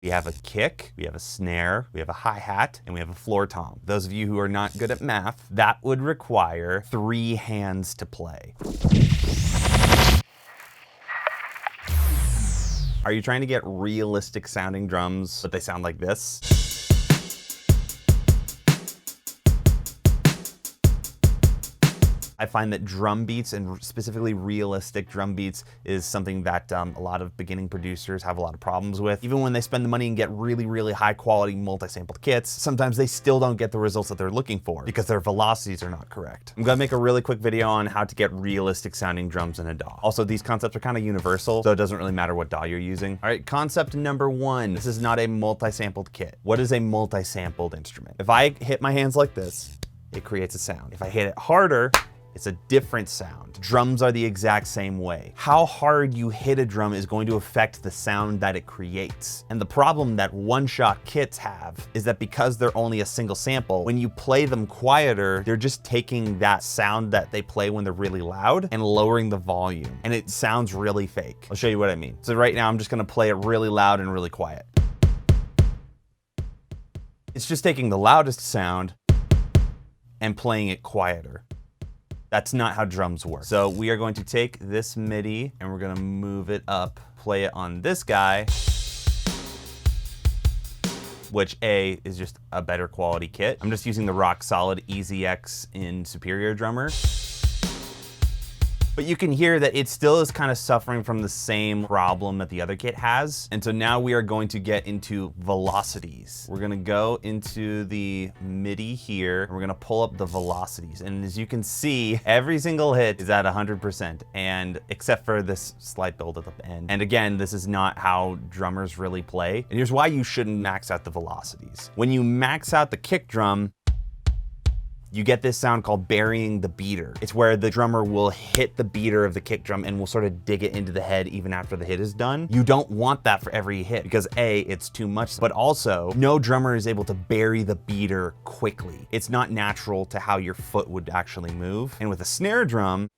We have a kick, we have a snare, we have a hi-hat, and we have a floor tom. Those of you who are not good at math, that would require 3 hands to play. Are you trying to get realistic sounding drums, but they sound like this? I find that drum beats, and specifically realistic drum beats, is something that a lot of beginning producers have a lot of problems with. Even when they spend the money and get really, really high quality multi-sampled kits, sometimes they still don't get the results that they're looking for because their velocities are not correct. I'm gonna make a really quick video on how to get realistic sounding drums in a DAW. Also, these concepts are kind of universal, so it doesn't really matter what DAW you're using. All right, concept number 1. This is not a multi-sampled kit. What is a multi-sampled instrument? If I hit my hands like this, it creates a sound. If I hit it harder, it's a different sound. Drums are the exact same way. How hard you hit a drum is going to affect the sound that it creates. And the problem that one-shot kits have is that because they're only a single sample, when you play them quieter, they're just taking that sound that they play when they're really loud and lowering the volume. And it sounds really fake. I'll show you what I mean. So right now I'm just gonna play it really loud and really quiet. It's just taking the loudest sound and playing it quieter. That's not how drums work. So we are going to take this MIDI and we're gonna move it up, play it on this guy, which is just a better quality kit. I'm just using the rock solid EZX in Superior Drummer. But you can hear that it still is kind of suffering from the same problem that the other kit has. And so now we are going to get into velocities. We're gonna go into the MIDI here, and we're gonna pull up the velocities. And as you can see, every single hit is at 100%, and except for this slight build at the end. And again, this is not how drummers really play. And here's why you shouldn't max out the velocities. When you max out the kick drum, you get this sound called burying the beater. It's where the drummer will hit the beater of the kick drum and will sort of dig it into the head even after the hit is done. You don't want that for every hit because A, it's too much, but also no drummer is able to bury the beater quickly. It's not natural to how your foot would actually move. And with a snare drum,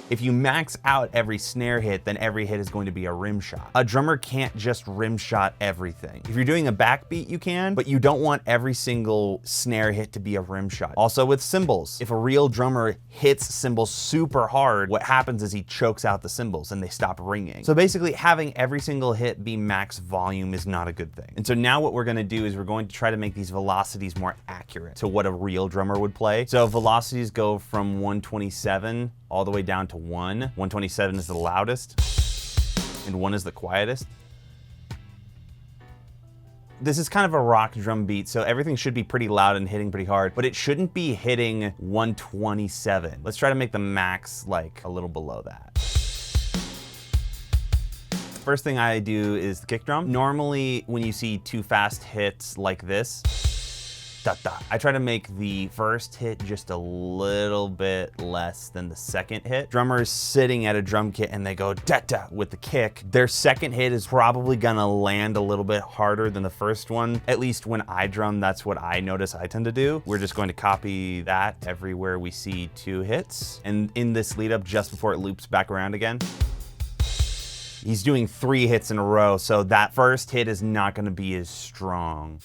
if you max out every snare hit, then every hit is going to be a rim shot. A drummer can't just rim shot everything. If you're doing a backbeat, you can, but you don't want every single snare hit to be a rim shot. Also with cymbals, if a real drummer hits cymbals super hard, what happens is he chokes out the cymbals and they stop ringing. So basically having every single hit be max volume is not a good thing. And so now what we're gonna do is we're going to try to make these velocities more accurate to what a real drummer would play. So velocities go from 127 all the way down to 1. 127 is the loudest, and 1 is the quietest. This is kind of a rock drum beat, so everything should be pretty loud and hitting pretty hard, but it shouldn't be hitting 127. Let's try to make the max like a little below that. First thing I do is the kick drum. Normally, when you see 2 fast hits like this, da-da, I try to make the first hit just a little bit less than the second hit. Drummers sitting at a drum kit and they go da-da with the kick. Their second hit is probably gonna land a little bit harder than the first one. At least when I drum, that's what I notice I tend to do. We're just going to copy that everywhere we see 2 hits. And in this lead up, just before it loops back around again, he's doing 3 hits in a row, so that first hit is not gonna be as strong.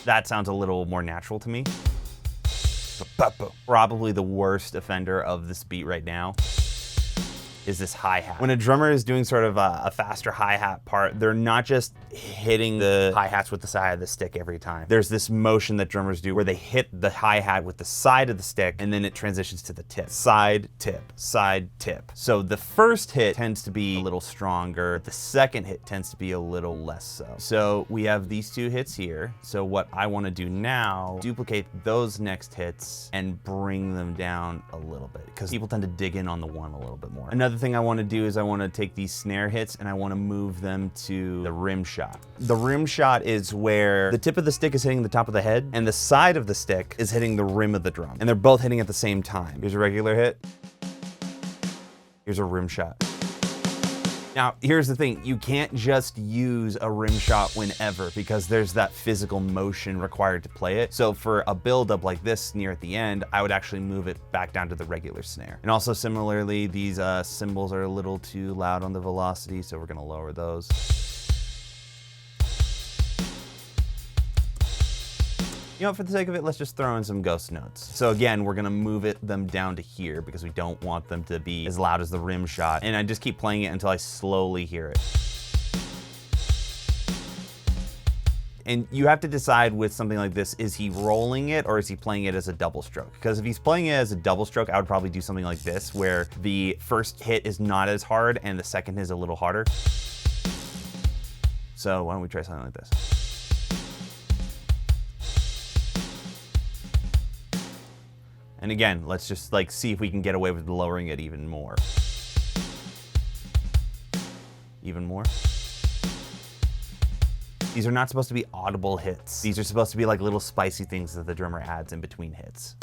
That sounds a little more natural to me. Probably the worst offender of this beat right now is this hi-hat. When a drummer is doing sort of a faster hi-hat part, they're not just hitting the hi-hats with the side of the stick every time. There's this motion that drummers do where they hit the hi-hat with the side of the stick and then it transitions to the tip. Side, tip, side, tip. So the first hit tends to be a little stronger. The second hit tends to be a little less so. So we have these 2 hits here. So what I want to do now, duplicate those next hits and bring them down a little bit because people tend to dig in on the 1 a little bit more. Another thing I want to do is I want to take these snare hits and I want to move them to the rim shot. The rim shot is where the tip of the stick is hitting the top of the head and the side of the stick is hitting the rim of the drum. And they're both hitting at the same time. Here's a regular hit. Here's a rim shot. Now, here's the thing, you can't just use a rim shot whenever because there's that physical motion required to play it. So for a build-up like this near at the end, I would actually move it back down to the regular snare. And also similarly, these cymbals are a little too loud on the velocity, so we're gonna lower those. You know what, for the sake of it, let's just throw in some ghost notes. So again, we're gonna move them down to here because we don't want them to be as loud as the rim shot. And I just keep playing it until I slowly hear it. And you have to decide with something like this, is he rolling it or is he playing it as a double stroke? Because if he's playing it as a double stroke, I would probably do something like this, where the first hit is not as hard and the second is a little harder. So why don't we try something like this? And again, let's just like see if we can get away with lowering it even more. Even more. These are not supposed to be audible hits. These are supposed to be like little spicy things that the drummer adds in between hits.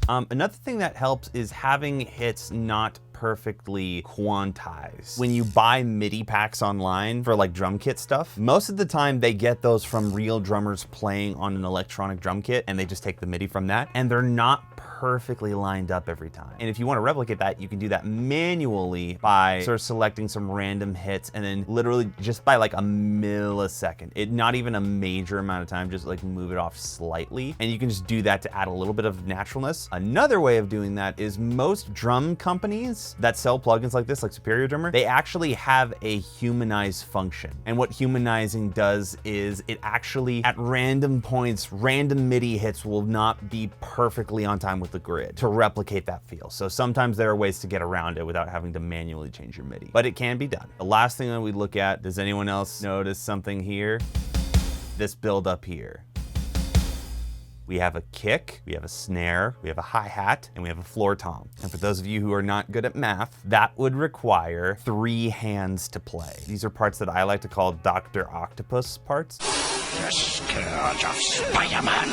Another thing that helps is having hits not perfectly quantized. When you buy MIDI packs online for like drum kit stuff, most of the time they get those from real drummers playing on an electronic drum kit and they just take the MIDI from that, and they're not perfectly lined up every time. And if you want to replicate that, you can do that manually by sort of selecting some random hits and then literally just by like a millisecond, not even a major amount of time, just like move it off slightly. And you can just do that to add a little bit of naturalness. Another way of doing that is most drum companies that sell plugins like this, like Superior Drummer, they actually have a humanize function. And what humanizing does is it actually, at random points, random MIDI hits will not be perfectly on time with the grid to replicate that feel. So sometimes there are ways to get around it without having to manually change your MIDI, but it can be done. The last thing that we look at, does anyone else notice something here? This build up here. We have a kick, we have a snare, we have a hi-hat, and we have a floor tom. And for those of you who are not good at math, that would require 3 hands to play. These are parts that I like to call Dr. Octopus parts. The scourge of Spider-Man.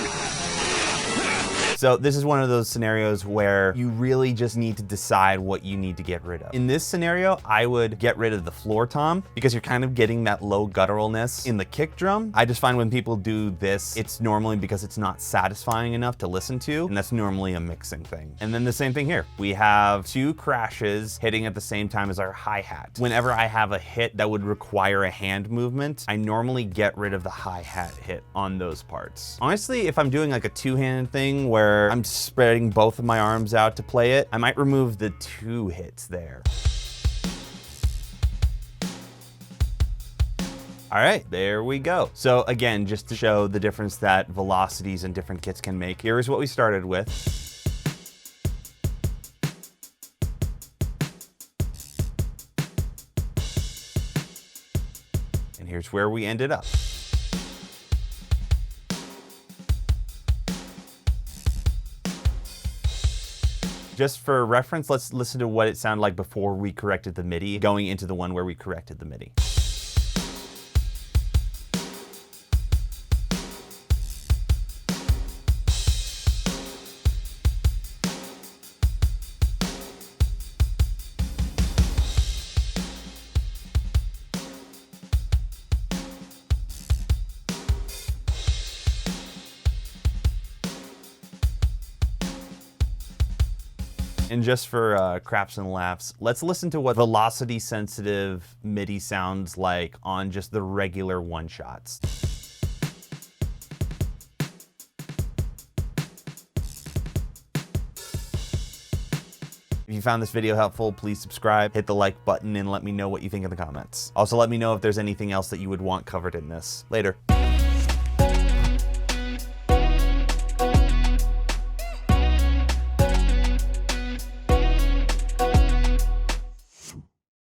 So this is one of those scenarios where you really just need to decide what you need to get rid of. In this scenario, I would get rid of the floor tom because you're kind of getting that low gutturalness in the kick drum. I just find when people do this, it's normally because it's not satisfying enough to listen to, and that's normally a mixing thing. And then the same thing here. We have 2 crashes hitting at the same time as our hi-hat. Whenever I have a hit that would require a hand movement, I normally get rid of the hi-hat hit on those parts. Honestly, if I'm doing like a 2-handed thing where I'm spreading both of my arms out to play it, I might remove the 2 hits there. All right, there we go. So again, just to show the difference that velocities and different kits can make, here's what we started with. And here's where we ended up. Just for reference, let's listen to what it sounded like before we corrected the MIDI, going into the one where we corrected the MIDI. And just for craps and laughs, let's listen to what velocity sensitive MIDI sounds like on just the regular one-shots. If you found this video helpful, please subscribe, hit the like button, and let me know what you think in the comments. Also, let me know if there's anything else that you would want covered in this. Later.